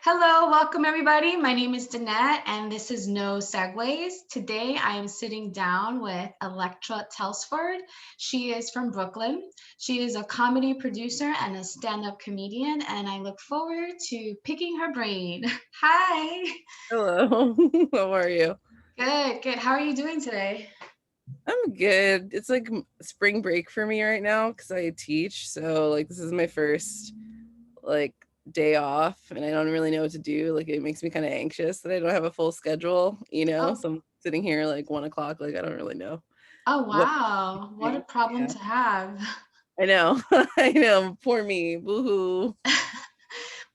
Hello, welcome everybody. My name is Danette and this is No Segues. Today I am sitting down with Electra Telesford. She is from Brooklyn. She is a comedy producer and a stand-up comedian, and I look forward to picking her brain. Hi. Hello, how are you? Good, good. How are you doing today? I'm good. It's like spring break for me right now because I teach. So like this is my first like day off and I don't really know what to do. Like it makes me kind of anxious that I don't have a full schedule. Oh, So I'm sitting here like 1 o'clock, like I don't really know oh what wow. What a to do. problem Yeah. to have. I know. I know. Poor me. Boo-hoo.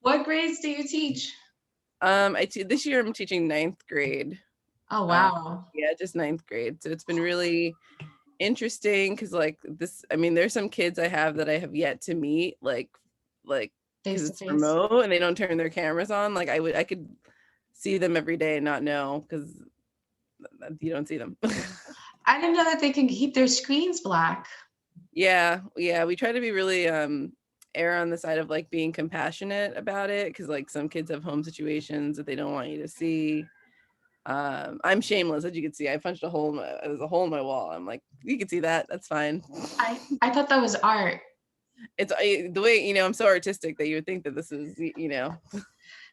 What grades do you teach? This year I'm teaching ninth grade. Oh Uh wow. yeah, just ninth grade. So it's been really interesting because like this, I mean, there's some kids I have that I have yet to meet, like because Face to it's face. remote and they don't turn their cameras on. Like I could see them every day and not know because you don't see them. I didn't know that they can keep their screens black. Yeah, we try to be really err on the side of like being compassionate about it because like some kids have home situations that they don't want you to see. I'm shameless, as you can see. I punched a hole there's a hole in my wall. I'm like, you can see that, that's fine. I thought that was art. The way, I'm so artistic that you would think that this is.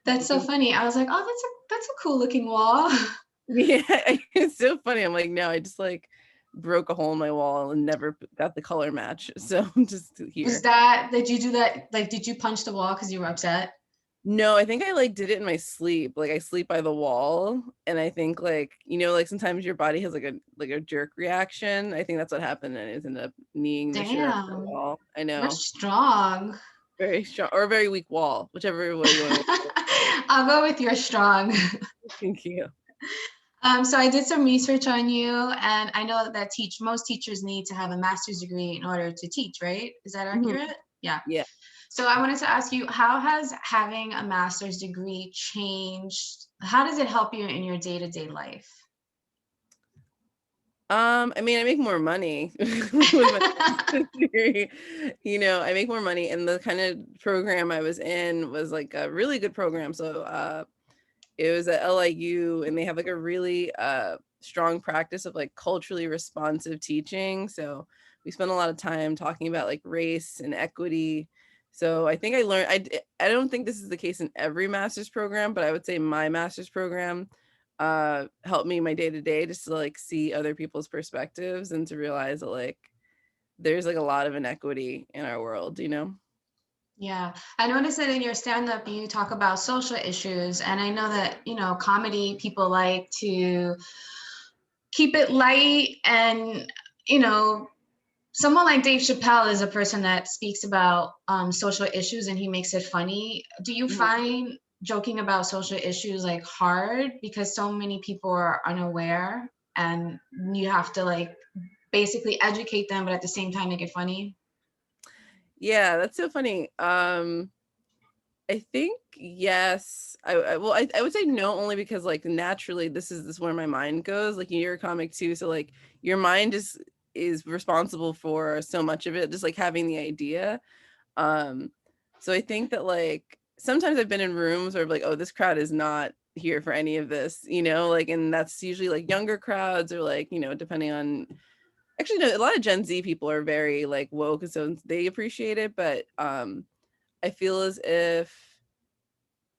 That's so funny. I was like, oh, that's a cool looking wall. Yeah, it's so funny. I'm like, no, I just like broke a hole in my wall and never got the color match. So I'm just Was here. that, did you do that? Like, did you punch the wall because you were upset? No, I think I like did it in my sleep. Like I sleep by the wall and I think like sometimes your body has like a jerk reaction. I think that's what happened and it ended up kneeing the shit out of the Damn, wall. I you're know. strong. Very strong or a very weak wall, whichever way you want to. I'll go with you're strong. Thank you. So I did some research on you, and I know that most teachers need to have a master's degree in order to teach, right? Is that Mhm. accurate? Yeah. Yeah. So I wanted to ask you, how has having a master's degree changed? How does it help you in your day-to-day life? I mean, I make more money with my master's degree. I make more money, and the kind of program I was in was like a really good program. So, it was at LIU, and they have like a really strong practice of like culturally responsive teaching. So we spent a lot of time talking about like race and equity. So I think I learned. I don't think this is the case in every master's program, but I would say my master's program helped me my day to day just to like see other people's perspectives and to realize that like there's like a lot of inequity in our world. Yeah, I noticed that in your stand-up you talk about social issues, and I know that, comedy people like to keep it light, and, you know, someone like Dave Chappelle is a person that speaks about social issues and he makes it funny. Do you Mhm. find joking about social issues like hard because so many people are unaware and you have to like basically educate them, but at the same time make it funny? Yeah, that's so funny. I think yes. I would say no only because like naturally this is where my mind goes. Like you're a comic too, so like your mind is responsible for so much of it, just like having the idea. Um, so I think that like sometimes I've been in rooms where like, oh, this crowd is not here for any of this, like, and that's usually like younger crowds or like, depending on actually no, a lot of Gen Z people are very like woke, and so they appreciate it, but I feel as if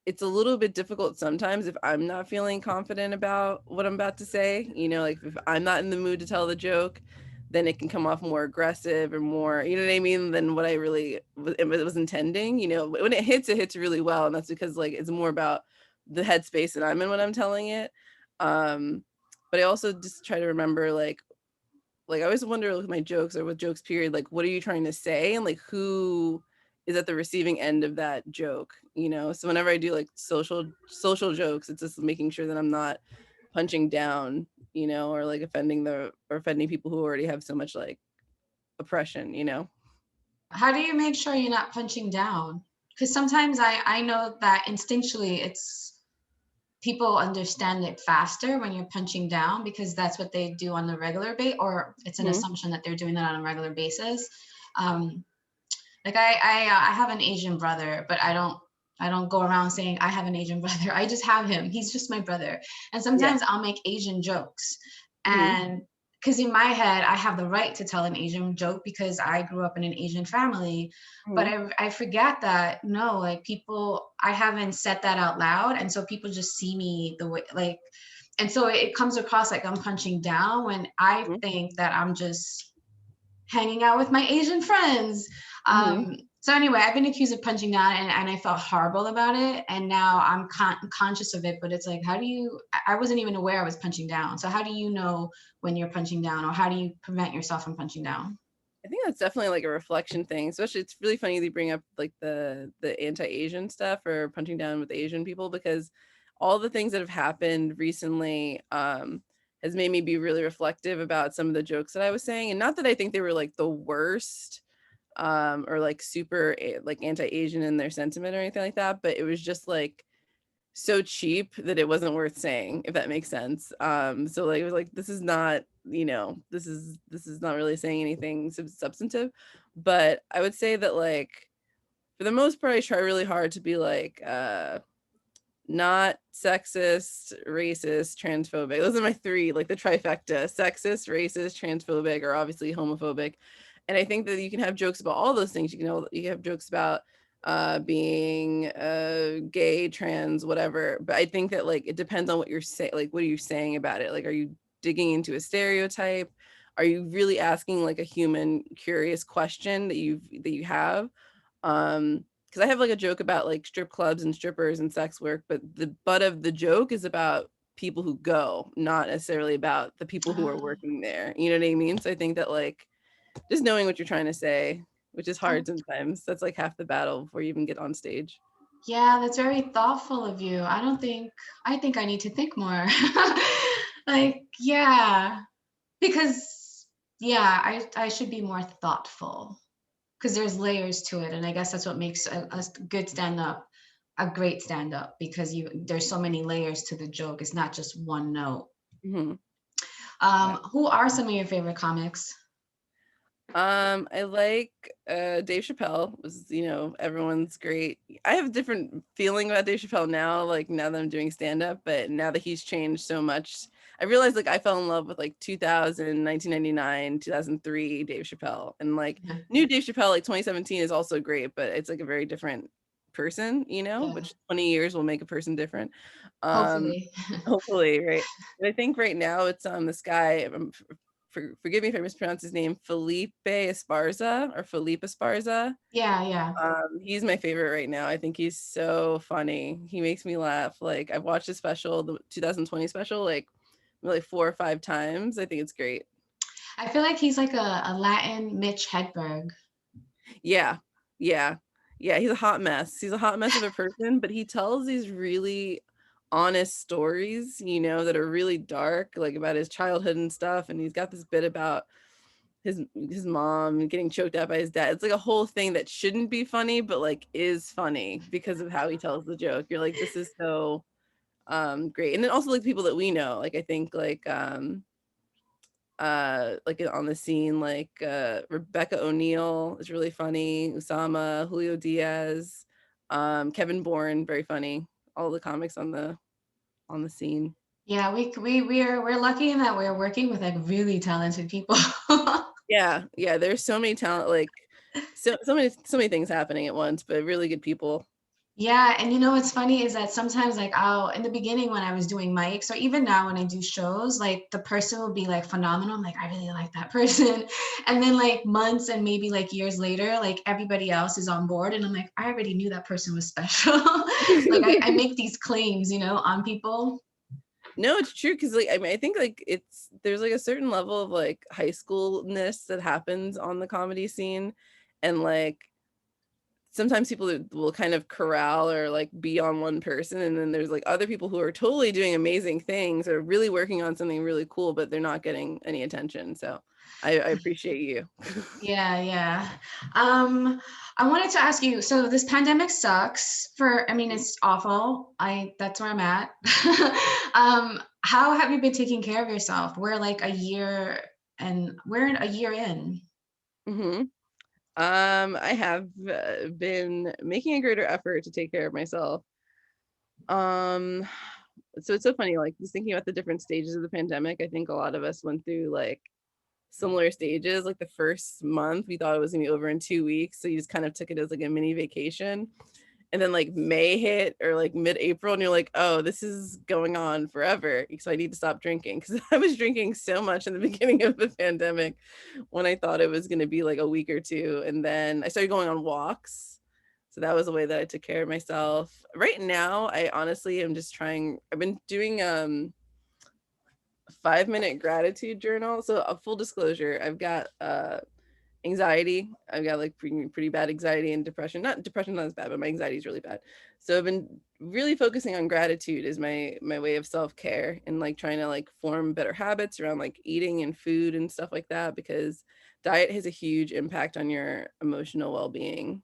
it's a little bit difficult sometimes if I'm not feeling confident about what I'm about to say, like if I'm not in the mood to tell the joke, then it can come off more aggressive or more, you know what I mean, than what I really was intending. When it hits really well. And that's because like it's more about the headspace that I'm in when I'm telling it. Um, but I also just try to remember like I always wonder with my jokes or with jokes period, like what are you trying to say and like who is at the receiving end of that joke. So whenever I do like social jokes, it's just making sure that I'm not punching down, or like offending people who already have so much like oppression. How do you make sure you're not punching down? Because sometimes I know that instinctually it's people understand it faster when you're punching down because that's what they do on the regular base, or it's an Mhm. assumption that they're doing that on a regular basis. Um, like I have an Asian brother, but I don't I don't go around saying I have an Asian brother. I just have him. He's just my brother. And Yeah. sometimes I'll make Asian jokes. Hmm. And because in my head, I have the right to tell an Asian joke because I grew up in an Asian family. But Hmm. I forget that no, like people, I haven't said that out loud. And so people just see me the way, like, and so it comes across like I'm punching down when I Hmm. think that I'm just hanging out with my Asian friends. Hmm. So anyway, I've been accused of punching down, and I felt horrible about it. And now I'm conscious of it, but it's like, how do you, I wasn't even aware I was punching down. So how do you know when you're punching down, or how do you prevent yourself from punching down? I think that's definitely like a reflection thing. Especially, it's really funny they bring up like the anti-Asian stuff or punching down with Asian people, because all the things that have happened recently has made me be really reflective about some of the jokes that I was saying. And not that I think they were like the worst or like super like anti-Asian in their sentiment or anything like that, but it was just like so cheap that it wasn't worth saying, if that makes sense. So like it was like, this is not, this is not really saying anything substantive. But I would say that like for the most part I try really hard to be like not sexist, racist, transphobic. Those are my three, like the trifecta: sexist, racist, transphobic, or obviously homophobic. And I think that you can have jokes about all those things. You can have jokes about being gay, trans, whatever. But I think that like it depends on what you're saying. Like, what are you saying about it? Like, are you digging into a stereotype? Are you really asking like a human curious question that you have? Because I have like a joke about like strip clubs and strippers and sex work, but the butt of the joke is about people who go, not necessarily about the people who are Ah, working there. You know what I mean? So I think that like just knowing what you're trying to say, which is hard oh, sometimes, that's like half the battle before you even get on stage. yeah, that's very thoughtful of you. I think I need to think more. Like, yeah, because yeah, I should be more thoughtful because there's layers to it, and I guess that's what makes a good stand up a great stand up, because you there's so many layers to the joke. It's not just one note. Hmm. Yeah. Who are some of your favorite comics? I like Dave Chappelle was, everyone's great. I have a different feeling about Dave Chappelle now, like now that I'm doing stand-up, but now that he's changed so much, I realized like I fell in love with like 2000, 1999, 2003 Dave Chappelle. And like Yeah, new Dave Chappelle, like 2017 is also great, but it's like a very different person, yeah. which 20 years will make a person different. Um, Hopefully. Hopefully, right. But I think right now it's this guy, forgive me if I mispronounce his name, Felipe Esparza or Felipe Esparza. Yeah, yeah. He's my favorite right now. I think he's so funny. He makes me laugh. Like I've watched his special, the 2020 special, like 4 or 5 times. I think it's great. I feel like he's like a Latin Mitch Hedberg. Yeah, yeah, yeah. He's a hot mess. He's a hot mess of a person, but he tells these really honest stories, that are really dark, like about his childhood and stuff. And he's got this bit about his mom getting choked out by his dad. It's like a whole thing that shouldn't be funny, but like is funny because of how he tells the joke. You're like, this is so great. And then also like people that we know, like I think like on the scene, like Rebecca O'Neill is really funny, Usama, Julio Diaz, Kevin Bourne, very funny. All the comics on the scene. Yeah, we're lucky in that we're working with like really talented people. Yeah, yeah, there's so many talent, like so many things happening at once, but really good people. Yeah, and you know what's funny is that sometimes like I'll in the beginning when I was doing mics, or even now when I do shows, like the person will be like phenomenal. I'm like, I really like that person. And then like months and maybe like years later, like everybody else is on board. And I'm like, I already knew that person was special. Like I make these claims, on people. No, it's true because like I mean I think like there's like a certain level of like high schoolness that happens on the comedy scene, and like sometimes people will kind of corral or like be on one person, and then there's like other people who are totally doing amazing things or really working on something really cool, but they're not getting any attention. So I appreciate you. Yeah, yeah. I wanted to ask you, so this pandemic sucks I mean, it's awful. That's where I'm at. How have you been taking care of yourself? We're a year in. Hmm. I have been making a greater effort to take care of myself. Um, so it's so funny, like just thinking about the different stages of the pandemic. I think a lot of us went through like similar stages. Like the first month, we thought it was gonna be over in 2 weeks, so you just kind of took it as like a mini vacation. And then like May hit or like mid-April, and you're like, oh, this is going on forever. So I need to stop drinking because I was drinking so much in the beginning of the pandemic when I thought it was going to be like a week or two. And then I started going on walks. So that was a way that I took care of myself. Right now, I honestly am just trying, I've been doing a 5-minute gratitude journal. So a full disclosure, I've got anxiety. I've got like pretty bad anxiety and depression. Not depression, not as bad, but my anxiety is really bad. So I've been really focusing on gratitude as my way of self-care, and like trying to like form better habits around like eating and food and stuff like that, because diet has a huge impact on your emotional well-being.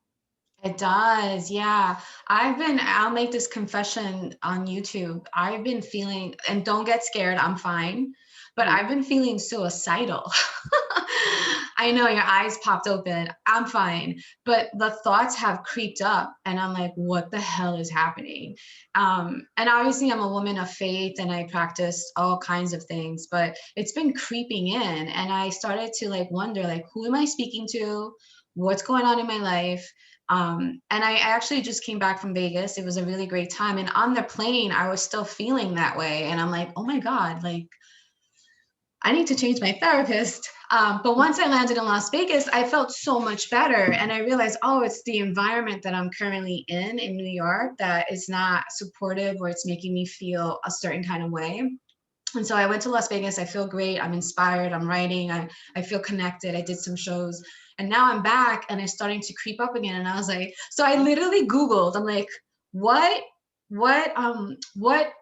It does, yeah. I'll make this confession on YouTube. I've been feeling, and don't get scared, I'm fine, but Mhm. I've been feeling suicidal. I know your eyes popped open. I'm fine, but the thoughts have creeped up, and I'm like, what the hell is happening? And obviously, I'm a woman of faith and I practice all kinds of things, but it's been creeping in, and I started to like wonder, like, who am I speaking to? What's going on in my life? And I actually just came back from Vegas. It was a really great time. And on the plane, I was still feeling that way. And I'm like, oh my God, like I need to change my therapist. But once I landed in Las Vegas, I felt so much better. And I realized, oh, it's the environment that I'm currently in New York, that is not supportive, or it's making me feel a certain kind of way. And so I went to Las Vegas. I feel great. I'm inspired. I'm writing. I feel connected. I did some shows. And now I'm back and it's starting to creep up again. And I was like, so I literally Googled, I'm like, what, what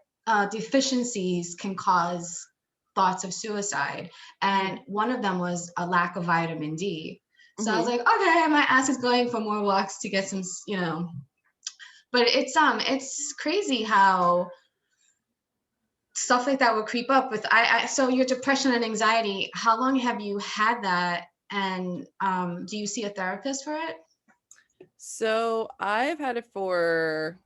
deficiencies can cause thoughts of suicide? Mhm. And one of them was a lack of vitamin D. So I was Mhm. like, okay, my ass is going for more walks to get some, but it's crazy how stuff like that will creep up with so your depression and anxiety, how long have you had that, and do you see a therapist for it? So I've had it for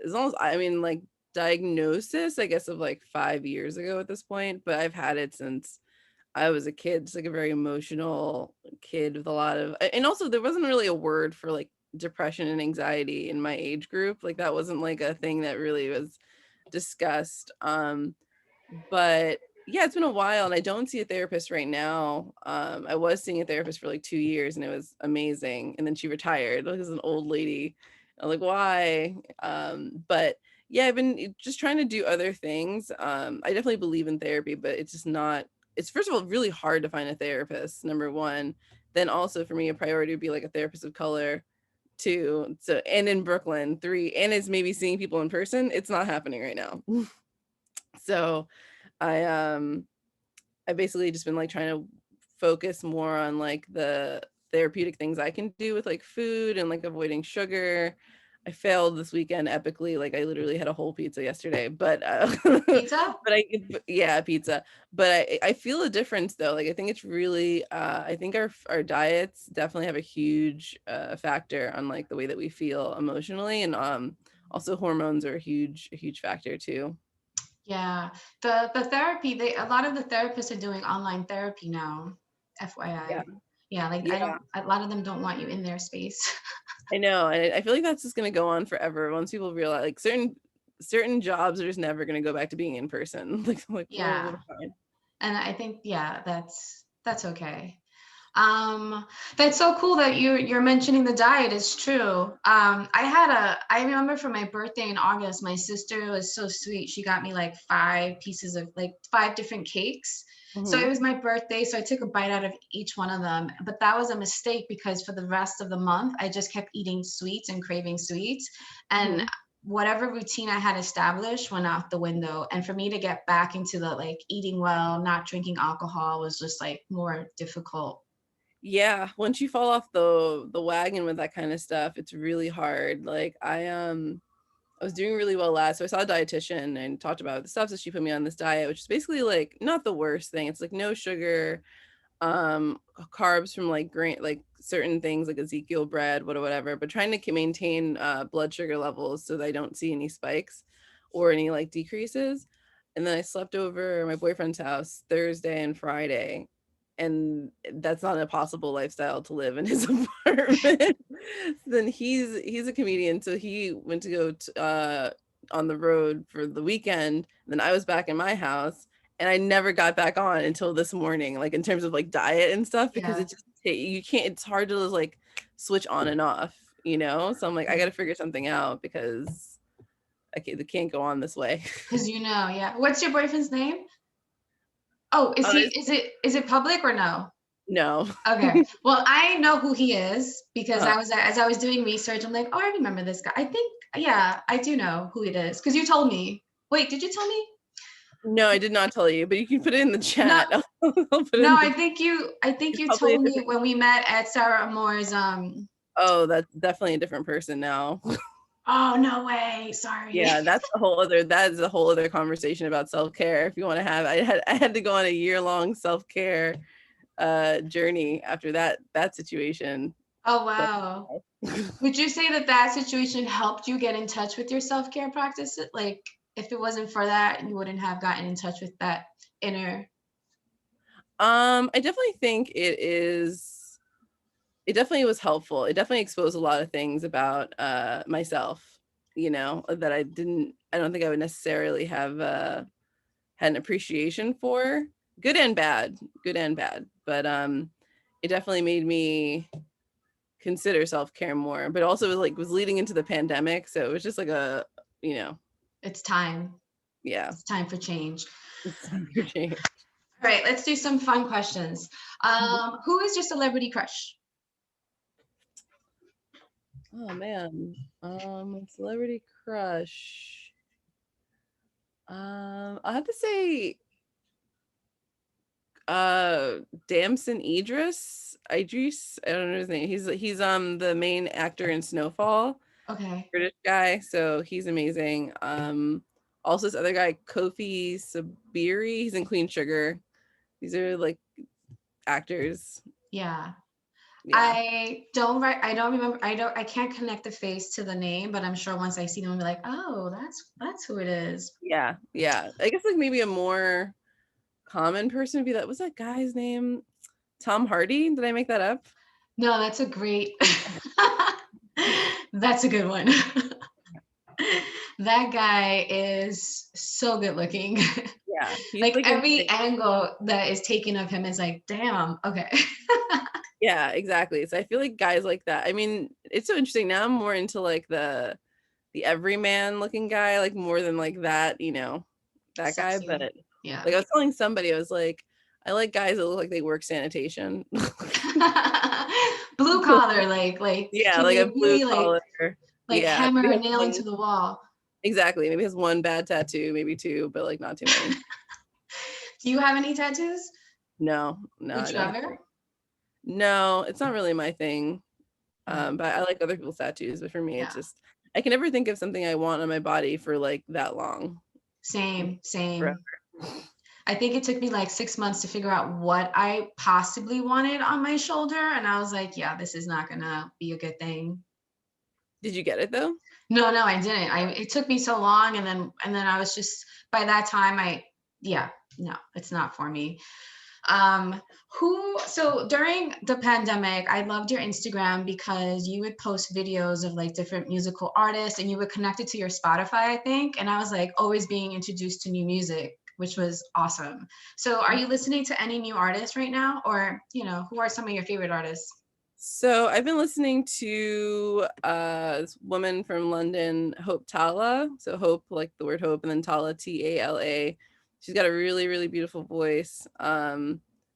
as long as I mean, like diagnosis, I guess, of like 5 years ago at this point, but I've had it since I was a kid, just like a very emotional kid with a lot of, and also there wasn't really a word for like depression and anxiety in my age group. Like that wasn't like a thing that really was discussed. But yeah, it's been a while and I don't see a therapist right now. I was seeing a therapist for like 2 years and it was amazing. And then she retired, like as an old lady. I'm like, why? But yeah, I've been just trying to do other things. I definitely believe in therapy, but it's just not, it's first of all really hard to find a therapist, number one. Then also for me, a priority would be like a therapist of color. Two, so and in Brooklyn, three, and it's maybe seeing people in person. It's not happening right now. So I I basically just been like trying to focus more on like the therapeutic things I can do with like food and like avoiding sugar. I failed this weekend epically. Like I literally had a whole pizza yesterday, but Pizza? yeah, pizza. But I feel a difference though. Like I think it's really I think our diets definitely have a huge factor on like the way that we feel emotionally, and also hormones are a huge factor too. Yeah, the therapy, they a lot of the therapists are doing online therapy now, Yeah. FYI. Yeah, like I Yeah. don't a lot of them don't want you in their space. I know, and I feel like that's just gonna go on forever once people realize like certain jobs are just never gonna go back to being in person. Like we're Yeah, fine. and I think, yeah, that's okay. That's so cool that you're mentioning the diet. Is true. I remember for my birthday in August, my sister was so sweet. She got me like 5 pieces of like 5 different cakes. So it Mhm, was my birthday, so I took a bite out of each one of them. But that was a mistake because for the rest of the month, I just kept eating sweets and craving sweets. And mhm. whatever routine I had established went out the window. And for me to get back into the like eating well, not drinking alcohol was just like more difficult. Yeah, once you fall off the wagon with that kind of stuff, it's really hard. Like I was doing really well last, so I saw a dietitian and talked about the stuff, so she put me on this diet, which is basically like not the worst thing. It's like no sugar, carbs from like grain, like certain things like Ezekiel bread, whatever, but trying to maintain blood sugar levels so that I don't see any spikes or any like decreases. And then I slept over at my boyfriend's house Thursday and Friday, and that's not a possible lifestyle to live in his apartment. Then he's a comedian, so he went to go on the road for the weekend. Then I was back in my house, and I never got back on until this morning, like in terms of like diet and stuff, because Yeah. it just you can't, it's hard to like switch on and off, you know? So I'm like, I got to figure something out because it can't go on this way. Because yeah. What's your boyfriend's name? Oh, is it public or no? No. Okay. Well, I know who he is because Uh, as I was doing research, I'm like, oh, I remember this guy. I think, yeah, I do know who it is because you told me. Wait, did you tell me? no, I did not tell you, but you can put it in the No, chat. I'll put it no, in the, I think it's you probably a told me different, when we met at Sarah Moore's oh, that's definitely a different person now. oh, no way. Sorry. Yeah, that is a whole other conversation about self-care. If you want to have, I had to go on a year-long self-care journey after that situation. Oh, So wow. Would you say that situation helped you get in touch with your self-care practices? Like, if it wasn't for that, you wouldn't have gotten in touch with that inner. I definitely think it definitely was helpful. It definitely exposed a lot of things about myself, that I don't think I would necessarily have had an appreciation for, good and bad. But it definitely made me consider self-care more, but also was leading into the pandemic, so it was just like It's time. yeah. It's time for change. It's time for change. All right, let's do some fun questions. Who is your celebrity crush? Oh man, celebrity crush. I have to say, Damson Idris. I don't know his name. He's the main actor in Snowfall. Okay. British guy, so he's amazing. Also this other guy, Kofi Sabiri, he's in Clean Sugar. These are like actors. Yeah. Yeah. I don't remember. I can't connect the face to the name, but I'm sure once I see them, I'll be like, oh, that's who it is. Yeah. I guess like maybe a more common person would be what's that guy's name? Tom Hardy? Did I make that up? No, that's a great, that's a good one. That guy is so good looking. Yeah. He's Like like every insane. angle that is taken of him is like, damn, okay. Yeah, exactly. So I feel like guys like that. I mean, it's so interesting. Now I'm more into like the everyman looking guy, like more than like that, that guy. But Sexy. Yeah. like I was telling somebody, I was like, I like guys that look like they work sanitation. Blue collar, Yeah, can like they a blue really collar. Yeah, hammer maybe a has nail into the wall? exactly. Maybe has one bad tattoo, maybe two, but like not too many. Do you have any tattoos? No, Would I you don't have ever? any. No, it's not really my thing. No. But I like other people's tattoos. But for me, it's Yeah. just I can never think of something I want on my body for like that long. Same, Forever. same. I think it took me like 6 months to figure out what I possibly wanted on my shoulder. And I was like, yeah, this is not gonna be a good thing. Did you get it though? No, I didn't. It took me so long, and then I was just by that time yeah, no, it's not for me. So during the pandemic, I loved your Instagram because you would post videos of like different musical artists and you would connect it to your Spotify, I think. And I was like always being introduced to new music, which was awesome. So are you listening to any new artists right now? Or, who are some of your favorite artists? So I've been listening to this woman from London, Hope Tala. So Hope, like the word hope, and then Tala, Tala. She's got a really, really beautiful voice.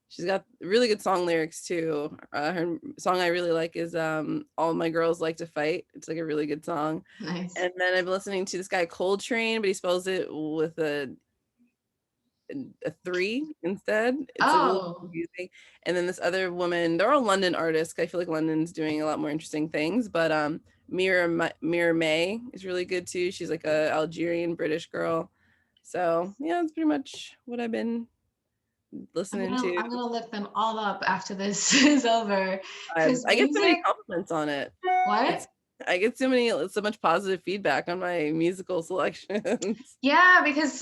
She's got really good song lyrics too. Her song I really like is All My Girls Like to Fight. It's like a really good song. Nice. And then I've been listening to this guy Coltrane, but he spells it with a 3 instead. It's a little confusing. And then this other woman, they're all London artists. I feel like London's doing a lot more interesting things, but Mira May is really good too. She's like a Algerian British girl. So yeah, that's pretty much what I've been listening to. I'm gonna look them all up after this is over. Cause I get so many music, compliments on it. It's what? I get so much positive feedback on my musical selections. Yeah, because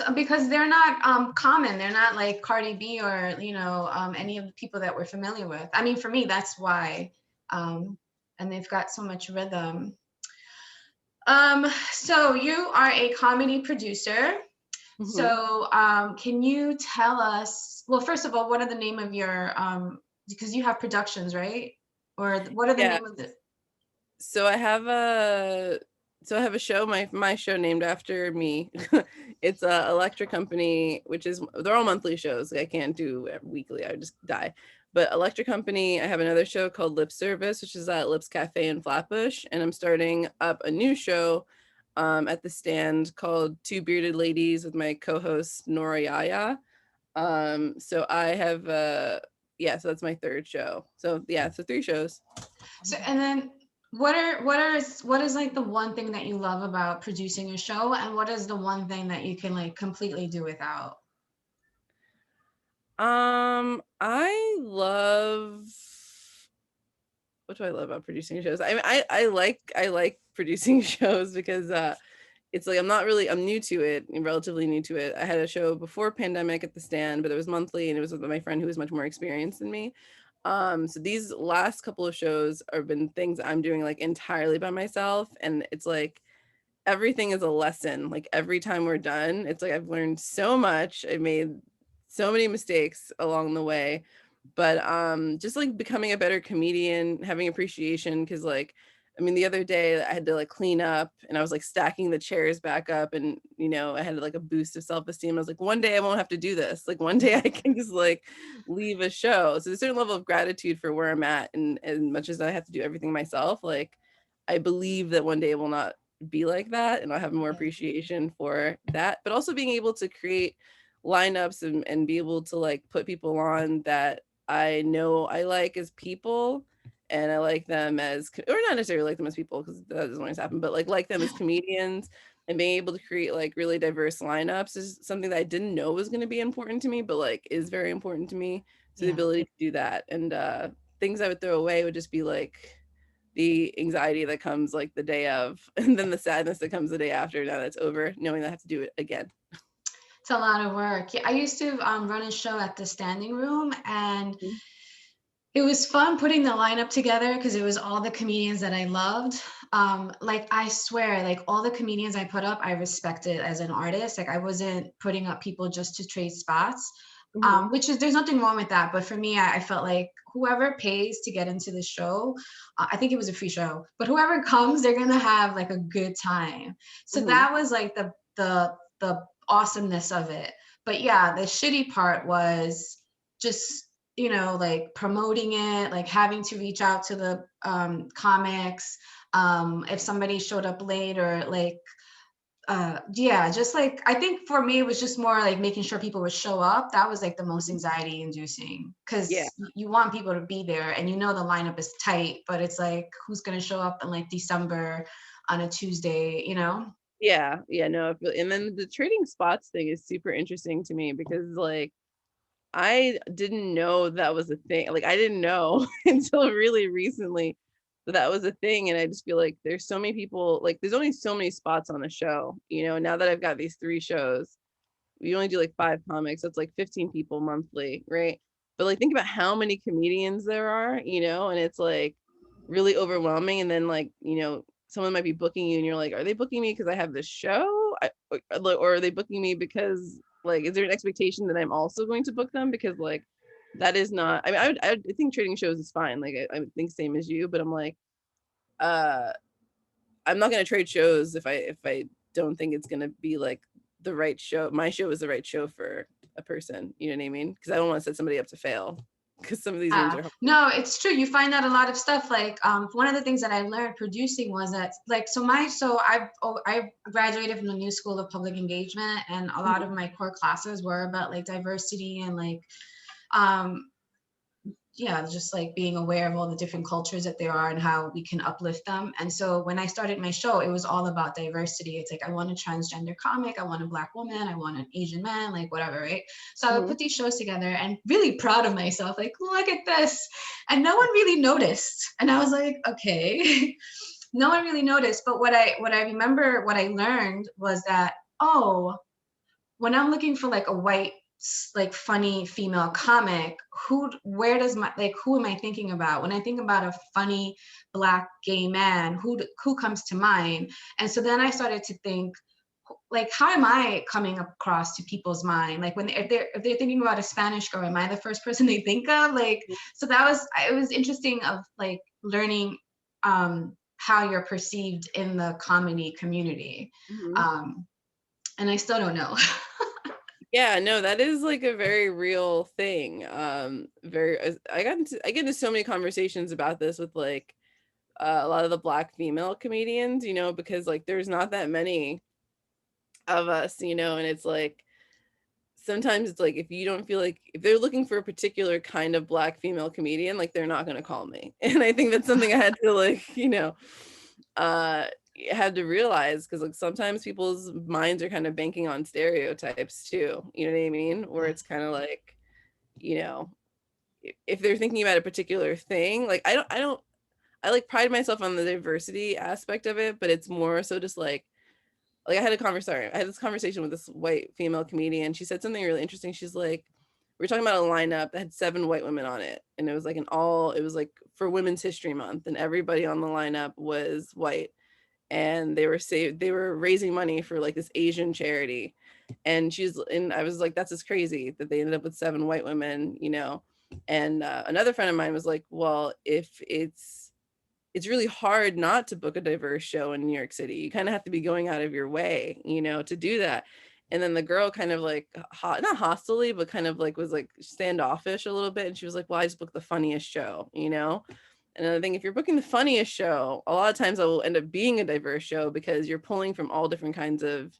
they're not common. They're not like Cardi B or any of the people that we're familiar with. I mean, for me, that's why. Um, and they've got so much rhythm. So you are a comedy producer. Mhm. So can you tell us? Well, first of all, what are the name of your because you have productions, right? Or what are the Yeah. name of the? So I have a show, my show named after me. It's a Electra company, which is they're all monthly shows. I can't do it weekly. I would just die. But Electra Company, I have another show called Lip Service, which is at Lips Cafe in Flatbush, and I'm starting up a new show at the Stand called Two Bearded Ladies with my co-host Nora Yaya. So I have yeah, so that's my third show. So yeah, so 3 shows. So and then what is like the one thing that you love about producing a show, and what is the one thing that you can like completely do without? I love what do I love about producing shows? I mean, I like producing shows because it's like I'm new to it, I'm relatively new to it. I had a show before pandemic at the Stand, but it was monthly and it was with my friend who was much more experienced than me. So these last couple of shows have been things I'm doing like entirely by myself, and it's like everything is a lesson. Like every time we're done, it's like I've learned so much. I made so many mistakes along the way, but just like becoming a better comedian, having appreciation, because like I mean the other day I had to like clean up and I was like stacking the chairs back up, and I had like a boost of self-esteem. I was like, one day I won't have to do this. Like one day I can just like leave a show. So there's a certain level of gratitude for where I'm at, and as much as I have to do everything myself, like I believe that one day it will not be like that, and I'll have more appreciation for that. But also being able to create lineups and be able to like put people on that I know I like as people, and I like them as, or not necessarily like them as people because that doesn't always happen, but like them as comedians, and being able to create like really diverse lineups is something that I didn't know was going to be important to me, but like is very important to me. So the Yeah. ability to do that, and things I would throw away would just be like the anxiety that comes like the day of, and then the sadness that comes the day after, now that's over, knowing that I have to do it again. It's a lot of work. Yeah, I used to run a show at the Standing Room, and Mhm. it was fun putting the lineup together because it was all the comedians that I loved. Like I swear, like all the comedians I put up, I respected as an artist. Like I wasn't putting up people just to trade spots. Mhm. Which is there's nothing wrong with that. But for me, I felt like whoever pays to get into the show, I think it was a free show, but whoever comes, they're gonna have like a good time. So Mhm. that was like the awesomeness of it. But yeah, the shitty part was just like promoting it, like having to reach out to the comics if somebody showed up late, or like yeah, just like I think for me it was just more like making sure people would show up. That was like the most anxiety inducing, Yeah. because you want people to be there and the lineup is tight, but it's like who's going to show up in like December on a Tuesday? Yeah, yeah, no, and then the trading spots thing is super interesting to me because like I didn't know that was a thing. Like I didn't know until really recently that that was a thing, and I just feel like there's so many people, like there's only so many spots on the show. Now that I've got these 3 shows, we only do like 5 comics. That's like 15 people monthly, right? But like think about how many comedians there are, and it's like really overwhelming. And then like, someone might be booking you and you're like, are they booking me because I have this show? Or are they booking me because like, is there an expectation that I'm also going to book them? Because like, that is not, I mean, I think trading shows is fine. Like, I would think same as you, but I'm like, uh, I'm not going to trade shows if I don't think it's going to be like the right show. My show is the right show for a person. You know what I mean? Because I don't want to set somebody up to fail. Because some of these rooms Yeah, are hard. no, it's true. You find out a lot of stuff. Like, one of the things that I learned producing was that, like, I graduated from the New School of Public Engagement, and a lot of my core classes were about like diversity and like, um, yeah, just like being aware of all the different cultures that there are and how we can uplift them. And so when I started my show, it was all about diversity. It's like, I want a transgender comic, I want a Black woman, I want an Asian man, like whatever, right? So I would Mhm. put these shows together and really proud of myself, like, look at this. And no one really noticed. And I was like, okay. No one really noticed. But what I remember, what I learned was that, oh, when I'm looking for like a white, like funny female comic, where does my, like, who am I thinking about? When I think about a funny Black gay man, who comes to mind? And so then I started to think, like, how am I coming across to people's mind? Like, when if they're thinking about a Spanish girl, am I the first person they think of? Like, so it was interesting of like learning how you're perceived in the comedy community. Mhm. Um, and I still don't know. Yeah, no, that is like a very real thing. I get into so many conversations about this with like a lot of the Black female comedians, you know, because like there's not that many of us, you know, and it's like sometimes it's like if you don't feel like if they're looking for a particular kind of Black female comedian, like they're not gonna call me. And I think that's something I had to like, you know, uh had to realize because like sometimes people's minds are kind of banking on stereotypes too. You know what I mean? Where it's kind of like, you know, if they're thinking about a particular thing, like I like pride myself on the diversity aspect of it, but it's more so just like I had this conversation with this white female comedian. She said something really interesting. She's like, we were talking about a lineup that had 7 white women on it. And it was like it was like for Women's History Month. And everybody on the lineup was white. And they were raising money for like this Asian charity. And I was like, that's just crazy that they ended up with 7 white women, you know. And another friend of mine was like, well, if it's really hard not to book a diverse show in New York City. You kind of have to be going out of your way, you know, to do that. And then the girl kind of like not hostilely, but kind of like was like standoffish a little bit. And she was like, well, I just booked the funniest show, you know? And I think if you're booking the funniest show, a lot of times it will end up being a diverse show because you're pulling from all different kinds of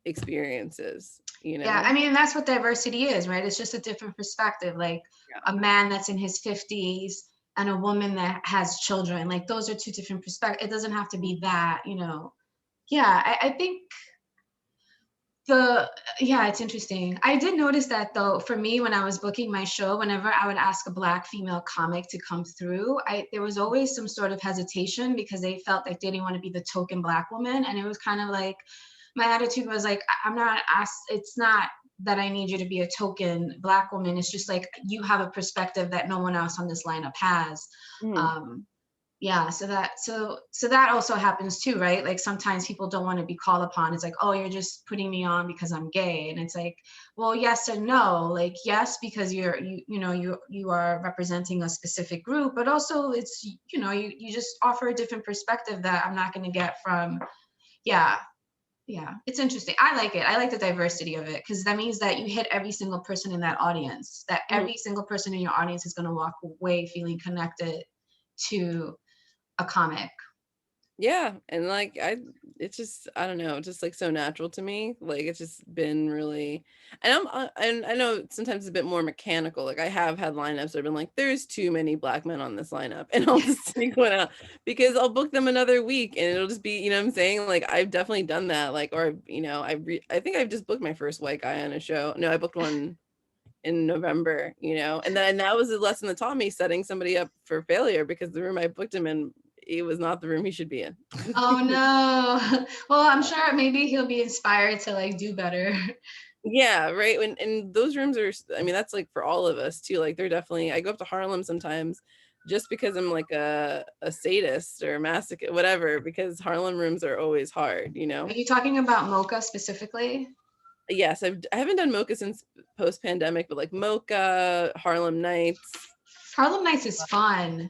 experiences, you Yeah, know? I mean, that's what diversity is, right? It's just a different perspective, like Yeah. a man that's in his 50s and a woman that has children. Like, those are two different perspectives. It doesn't have to be that, you know. Yeah, I think the yeah, it's interesting. I did notice that though, for me, when I was booking my show, whenever I would ask a Black female comic to come through, there was always some sort of hesitation because they felt like they didn't want to be the token Black woman. And it was kind of like, my attitude was like, I'm not asked, it's not that I need you to be a token Black woman. It's just like, you have a perspective that no one else on this lineup has. Mhm. Um, yeah, so that also happens too, right? Like, sometimes people don't want to be called upon. It's like, oh, you're just putting me on because I'm gay. And it's like, well, yes and no. Like, yes, because you are representing a specific group, but also it's, you just offer a different perspective that I'm not going to get from. Yeah, yeah, it's interesting. I like it. I like the diversity of it because that means that you hit every single person in that audience, that Mhm. every single person in your audience is going to walk away feeling connected to a comic. Yeah, and like it's just I don't know, just like so natural to me. Like it's just been really, and I know sometimes it's a bit more mechanical. Like I have had lineups that have been like, there's too many Black men on this lineup, and I'll just take one out because I'll book them another week, and it'll just be, you know what I'm saying? Like I've definitely done that. Like or you know, I think I've just booked my first white guy on a show. No, I booked one in November, you know, and that was a lesson that taught me setting somebody up for failure because the room I booked him in, it was not the room he should be in. Oh no. Well, I'm sure maybe he'll be inspired to like do better. Yeah, right. And those rooms are, I mean, that's like for all of us too. Like they're definitely, I go up to Harlem sometimes just because I'm like a sadist or a masochist, whatever, because Harlem rooms are always hard, you Are know? you talking about Mocha specifically? Yes, I haven't done Mocha since post pandemic, but like Mocha, Harlem Nights. Harlem Nights is fun.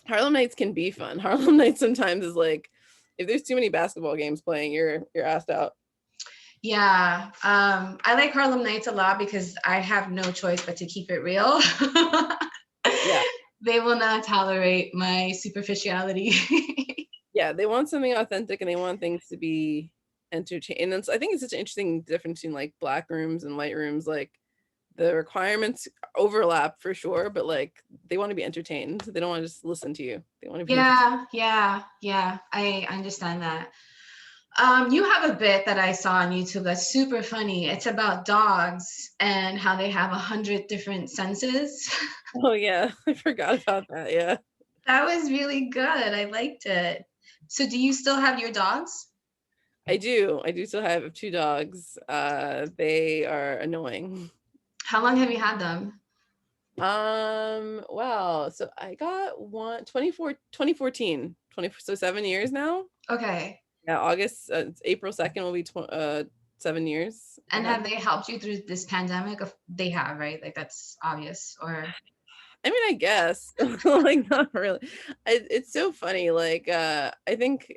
Harlem Nights can be fun. Harlem Nights sometimes is like, if there's too many basketball games playing, you're asked out. Yeah. I like Harlem Nights a lot because I have no choice but to keep it real. Yeah. They will not tolerate my superficiality. Yeah, they want something authentic and they want things to be entertaining. And I think it's such an interesting difference between like Black rooms and white rooms. Like the requirements overlap for sure, but like they want to be entertained. They don't want to just listen to you. They want to be entertained. Yeah. I understand that. You have a bit that I saw on YouTube that's super funny. It's about dogs and how they have 100 different senses. Oh yeah, I forgot about that. Yeah. That was really good. I liked it. So do you still have your dogs? I do. I do still have two dogs. They are annoying. How long have you had them? Wow. So I got 2014, so 7 years now. Okay. Yeah, August, it's April 2nd will be 7 years I And had have them. they helped you through this pandemic? They have, right? Like that's obvious. Or I mean, I guess like not really. It's so funny. Like, I think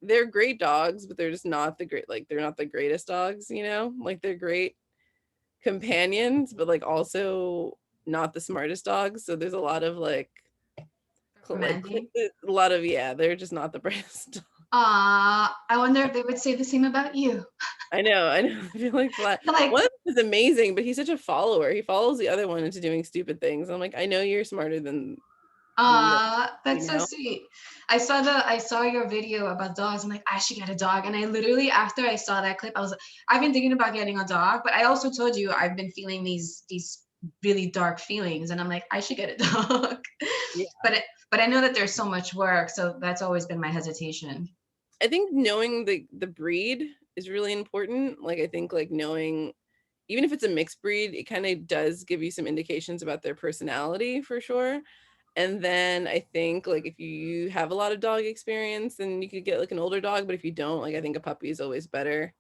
they're great dogs, but they're just not the great, like they're not the greatest dogs, you know? Like they're great companions, but like also not the smartest dogs. So there's a lot of like recommending? a lot of, yeah, they're just not the brightest. I wonder if they would say the same about you. I know, I know. I feel like flat. Like, One is amazing, but he's such a follower. He follows the other one into doing stupid things. I'm like, I know you're smarter than this, that's you so know? sweet. I saw your video about dogs. I'm like, I should get a dog. And I literally, after I saw that clip, I was like, I've been thinking about getting a dog, but I also told you I've been feeling these really dark feelings, and I'm like, I should get a dog. Yeah. But I know that there's so much work, so that's always been my hesitation. I think knowing the breed is really important. Like I think like knowing, even if it's a mixed breed, it kind of does give you some indications about their personality for sure. And then I think like if you have a lot of dog experience, then you could get like an older dog. But if you don't, like I think a puppy is always better.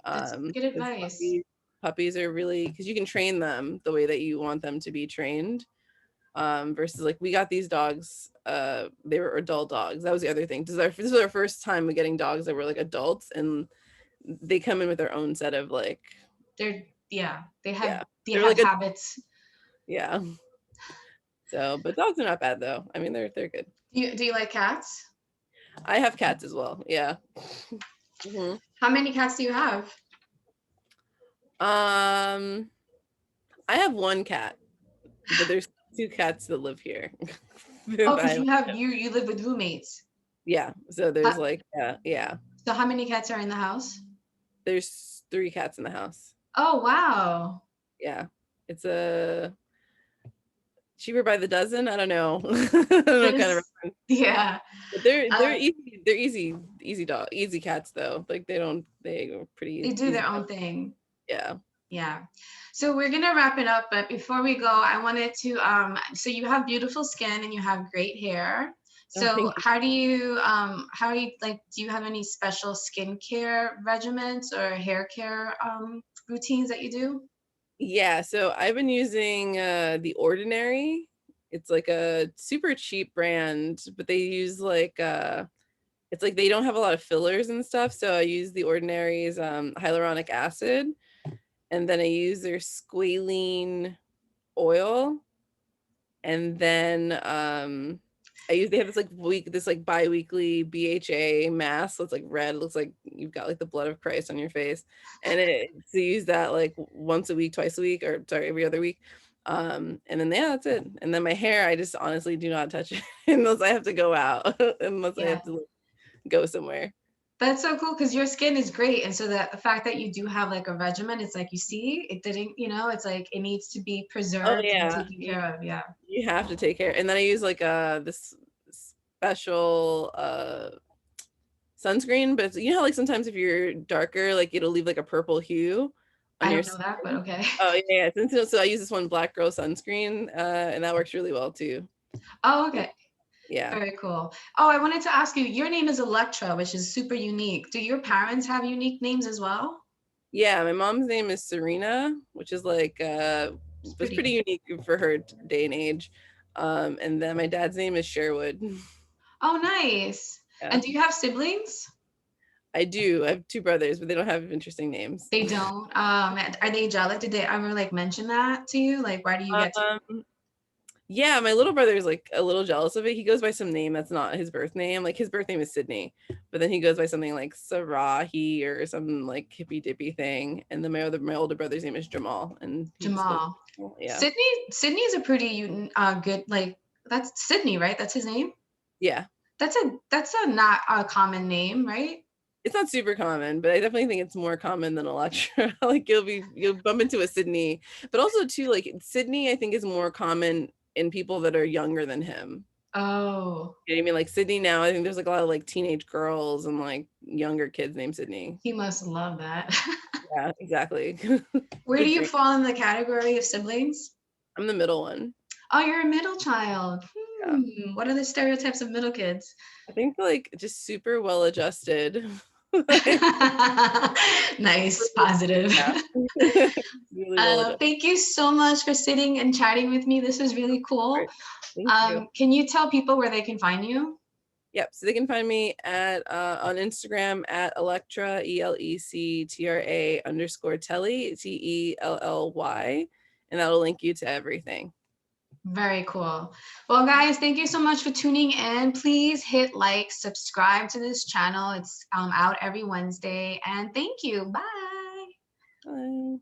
That's good 'Cause advice. puppies are really, because you can train them the way that you want them to be trained. Versus like we got these dogs, they were adult dogs. That was the other thing. This was our first time getting dogs that were like adults, and they come in with their own set of like, Yeah, they have yeah, they they're have like a, habits. yeah. So, but dogs are not bad though. I mean, they're good. Do you like cats? I have cats as well. Yeah. Mhm. How many cats do you have? Um, I have one cat, but there's two cats that live here. Oh, because I- you live with roommates. yeah. So there's How, like, yeah. so how many cats are in the house? There's 3 cats in the house. Oh, wow. Yeah. It's a cheaper by the dozen. I don't know. I don't know kind of This, reference. yeah. But they're Uh, easy. They're easy cats though. Like they are pretty they do easy. their own thing. Yeah. Yeah. So we're gonna wrap it up, but before we go, I wanted to so you have beautiful skin and you have great hair. Oh, So thank you. how do you like do you have any special skincare regimens or hair care routines that you do? Yeah, so I've been using The Ordinary. It's like a super cheap brand, but they use like it's like they don't have a lot of fillers and stuff. So I use The Ordinary's hyaluronic acid, and then I use their squalene oil, and then they have this like this like bi-weekly BHA mask that's like red. It looks like you've got like the blood of Christ on your face. And so you use that like once a week, twice a week, or sorry, every other week. And then yeah, that's it. And then my hair, I just honestly do not touch it unless I have to go out, unless I Yeah. have to like, go somewhere. That's so cool because your skin is great. And so the fact that you do have like a regimen, it's like you see, it didn't, it's like it needs to be Oh preserved and yeah, taken care of. Yeah. you have to take care. And then I use like this special sunscreen, but you know how like sometimes if you're darker, like it'll leave like a purple hue I on your don't know skin. that, but okay. Oh yeah, so I use this one Black Girl sunscreen, and that works really well too. Oh, okay. Yeah. Very cool. Oh, I wanted to ask you, your name is Electra, which is super unique. Do your parents have unique names as well? Yeah, my mom's name is Serena, which is like It's was pretty pretty. unique for her day and age. And then my dad's name is Sherwood. Oh, nice. Yeah. And do you have siblings? I do. I have 2 brothers, but they don't have interesting names. They don't. Are they jealous? Did they ever like mention that to you? Like, why do you get to? Um, Yeah, my little brother is like a little jealous of it. He goes by some name that's not his birth name. Like his birth name is Sydney, but then he goes by something like Sarahi or some like hippy dippy thing. And then my older brother's name is Jamal, and he just goes, Jamal. yeah, Sydney's a pretty good, like, that's Sydney, right? That's his name. yeah. That's a not a common name, right? It's not super common, but I definitely think it's more common than Electra. Like you'll bump into a Sydney, but also too like Sydney I think is more common in people that are younger than him. Oh, You know what I mean? Like Sydney now, I think there's like a lot of like teenage girls and like younger kids named Sydney. he must love that. Yeah, exactly. Where do Good you drink. fall in the category of siblings? I'm the middle one. Oh, you're a middle child. Yeah. What are the stereotypes of middle kids? I think like just super well adjusted. Like, Nice, positive. yeah. Really well adjusted. Thank you so much for sitting and chatting with me. This was really cool. Great. Thank you. Can you tell people where they can find you? Yep. So they can find me at on Instagram at Electra ELECTRA _Telly TELLY, and that'll link you to everything. Very cool. Well, guys, thank you so much for tuning in. Please hit like, subscribe to this channel. It's out every Wednesday. And thank you. Bye. Bye.